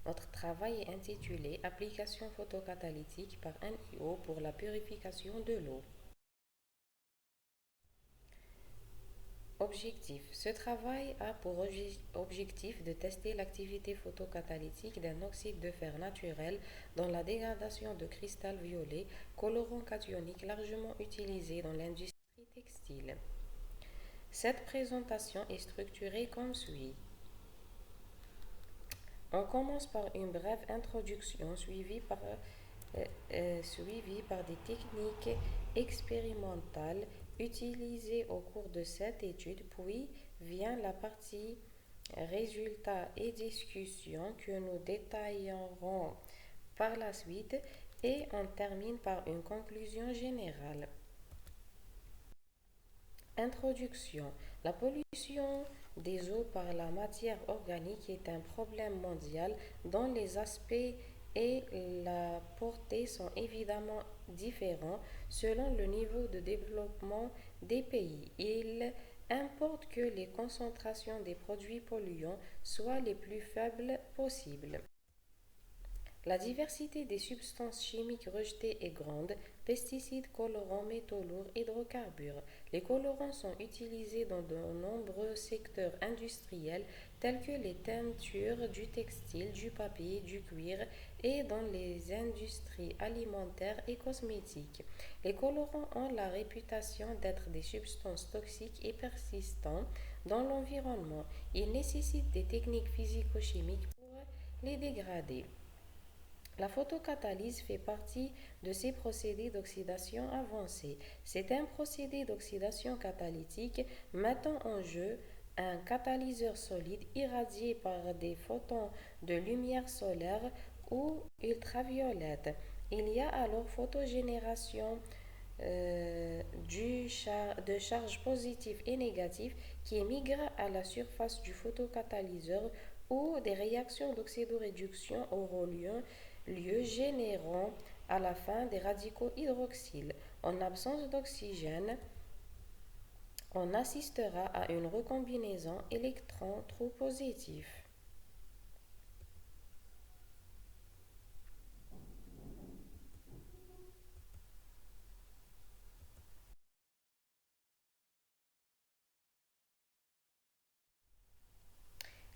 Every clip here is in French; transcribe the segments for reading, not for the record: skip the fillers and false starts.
Notre travail est intitulé Application photocatalytique par NIO pour la purification de l'eau. Objectif. Ce travail a pour objectif de tester l'activité photocatalytique d'un oxyde de fer naturel dans la dégradation de cristal violet, colorant cationique largement utilisé dans l'industrie textile. Cette présentation est structurée comme suit. On commence par une brève introduction suivie par des techniques expérimentales utilisées au cours de cette étude, puis vient la partie résultats et discussions que nous détaillerons par la suite et on termine par une conclusion générale. Introduction. La pollution des eaux par la matière organique est un problème mondial dont les aspects et la portée sont évidemment différents selon le niveau de développement des pays. Il importe que les concentrations des produits polluants soient les plus faibles possibles. La diversité des substances chimiques rejetées est grande, pesticides, colorants, métaux lourds, hydrocarbures. Les colorants sont utilisés dans de nombreux secteurs industriels tels que les teintures, du textile, du papier, du cuir et dans les industries alimentaires et cosmétiques. Les colorants ont la réputation d'être des substances toxiques et persistantes dans l'environnement. Ils nécessitent des techniques physico-chimiques pour les dégrader. La photocatalyse fait partie de ces procédés d'oxydation avancée. C'est un procédé d'oxydation catalytique mettant en jeu un catalyseur solide irradié par des photons de lumière solaire ou ultraviolette. Il y a alors photogénération de charges positives et négatives qui émigrent à la surface du photocatalyseur où des réactions d'oxydoréduction auront lieu générant à la fin des radicaux hydroxyles. En absence d'oxygène, on assistera à une recombinaison électron trop positif.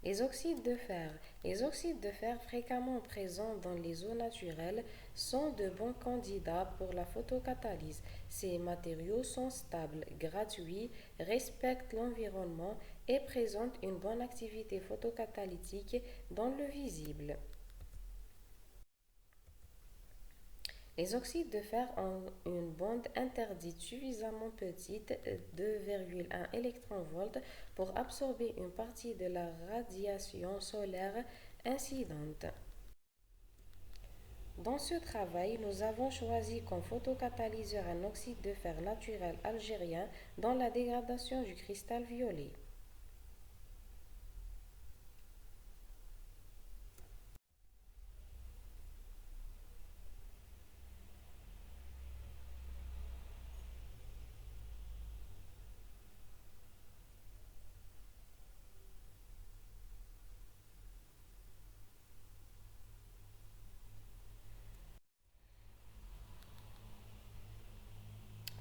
Les oxydes de fer. Les oxydes de fer fréquemment présents dans les eaux naturelles sont de bons candidats pour la photocatalyse. Ces matériaux sont stables, gratuits, respectent l'environnement et présentent une bonne activité photocatalytique dans le visible. Les oxydes de fer ont une bande interdite suffisamment petite, 2,1 électronvolts, pour absorber une partie de la radiation solaire incidente. Dans ce travail, nous avons choisi comme photocatalyseur un oxyde de fer naturel algérien dans la dégradation du cristal violet.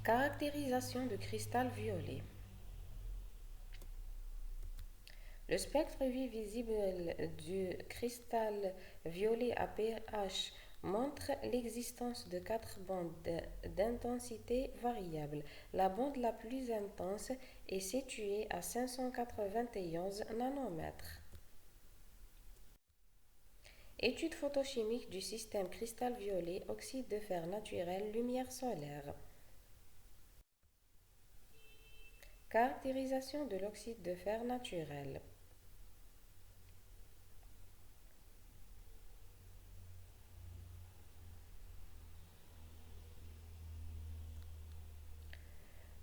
Caractérisation de cristal violet. Le spectre visible du cristal violet à pH montre l'existence de quatre bandes d'intensité variable. La bande la plus intense est située à 591 nanomètres. Étude photochimique du système cristal violet, oxyde de fer naturel, lumière solaire. Caractérisation de l'oxyde de fer naturel.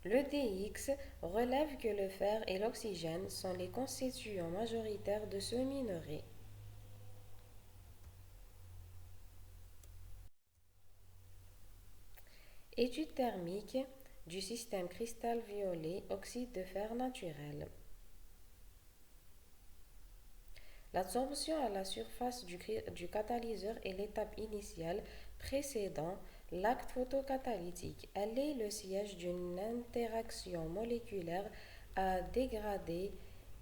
Le DX relève que le fer et l'oxygène sont les constituants majoritaires de ce minerai. Étude thermique du système cristal violet, oxyde de fer naturel. L'absorption à la surface du catalyseur est l'étape initiale précédant l'acte photocatalytique. Elle est le siège d'une interaction moléculaire à dégrader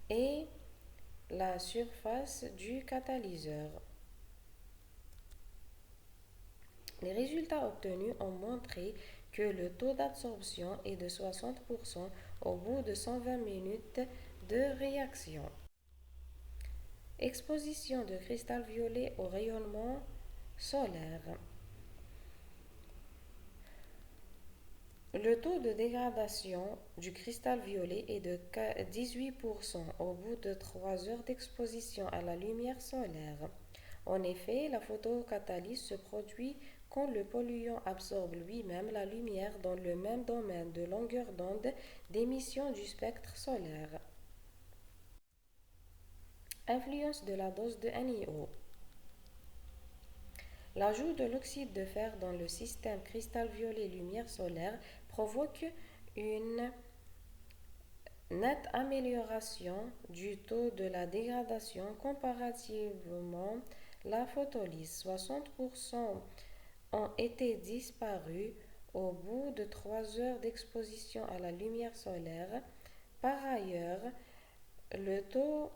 et la surface du catalyseur. Les résultats obtenus ont montré que le taux d'absorption est de 60% au bout de 120 minutes de réaction. Exposition de cristal violet au rayonnement solaire. Le taux de dégradation du cristal violet est de 18% au bout de 3 heures d'exposition à la lumière solaire. En effet, la photocatalyse se produit quand le polluant absorbe lui-même la lumière dans le même domaine de longueur d'onde d'émission du spectre solaire. Influence de la dose de NiO. L'ajout de l'oxyde de fer dans le système cristal violet lumière solaire provoque une nette amélioration du taux de la dégradation comparativement à la photolyse. 60% ont été disparus au bout de 3 heures d'exposition à la lumière solaire. Par ailleurs, le taux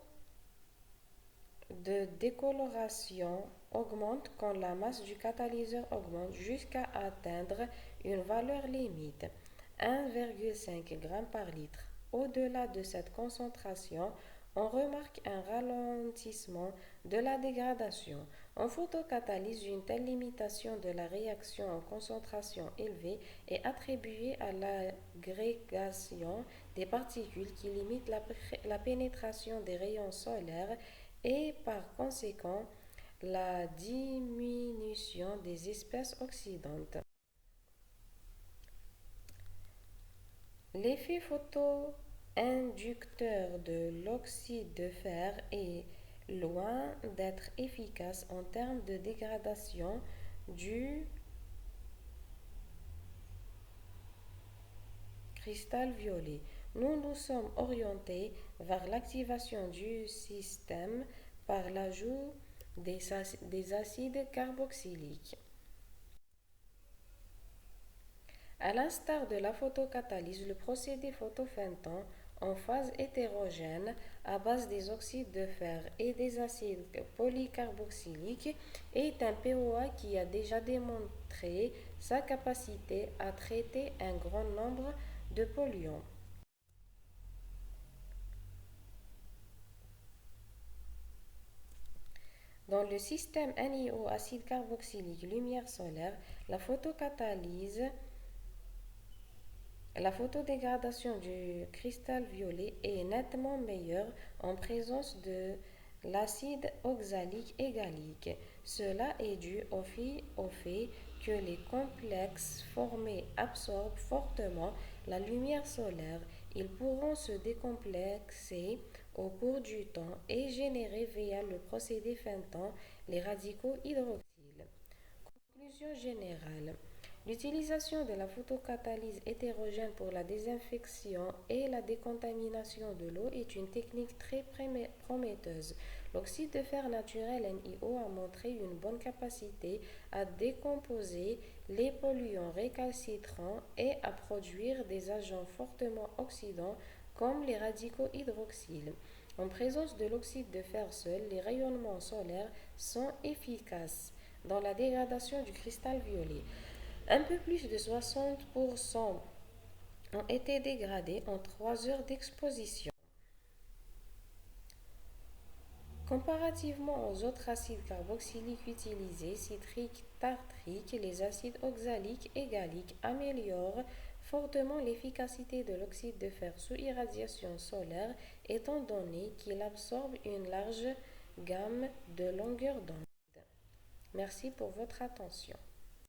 de décoloration augmente quand la masse du catalyseur augmente jusqu'à atteindre une valeur limite, 1,5 g par litre. Au-delà de cette concentration, on remarque un ralentissement de la dégradation. En photocatalyse, une telle limitation de la réaction en concentration élevée est attribuée à l'agrégation des particules qui limite la pénétration des rayons solaires et par conséquent la diminution des espèces oxydantes. L'effet photo-inducteur de l'oxyde de fer est loin d'être efficace en termes de dégradation du cristal violet. Nous nous sommes orientés vers l'activation du système par l'ajout des acides carboxyliques. À l'instar de la photocatalyse, le procédé photophintant en phase hétérogène à base des oxydes de fer et des acides polycarboxyliques est un POA qui a déjà démontré sa capacité à traiter un grand nombre de polluants. Dans le système NiO acide carboxylique lumière solaire, la photodégradation du cristal violet est nettement meilleure en présence de l'acide oxalique et gallique. Cela est dû au fait que les complexes formés absorbent fortement la lumière solaire. Ils pourront se décomplexer au cours du temps et générer via le procédé fintant les radicaux hydroxyles. Conclusion générale. L'utilisation de la photocatalyse hétérogène pour la désinfection et la décontamination de l'eau est une technique très prometteuse. L'oxyde de fer naturel NiO a montré une bonne capacité à décomposer les polluants récalcitrants et à produire des agents fortement oxydants comme les radicaux hydroxyles. En présence de l'oxyde de fer seul, les rayonnements solaires sont efficaces dans la dégradation du cristal violet. Un peu plus de 60% ont été dégradés en 3 heures d'exposition. Comparativement aux autres acides carboxyliques utilisés, citrique, tartrique, les acides oxaliques et galliques améliorent fortement l'efficacité de l'oxyde de fer sous irradiation solaire étant donné qu'il absorbe une large gamme de longueurs d'onde. Merci pour votre attention.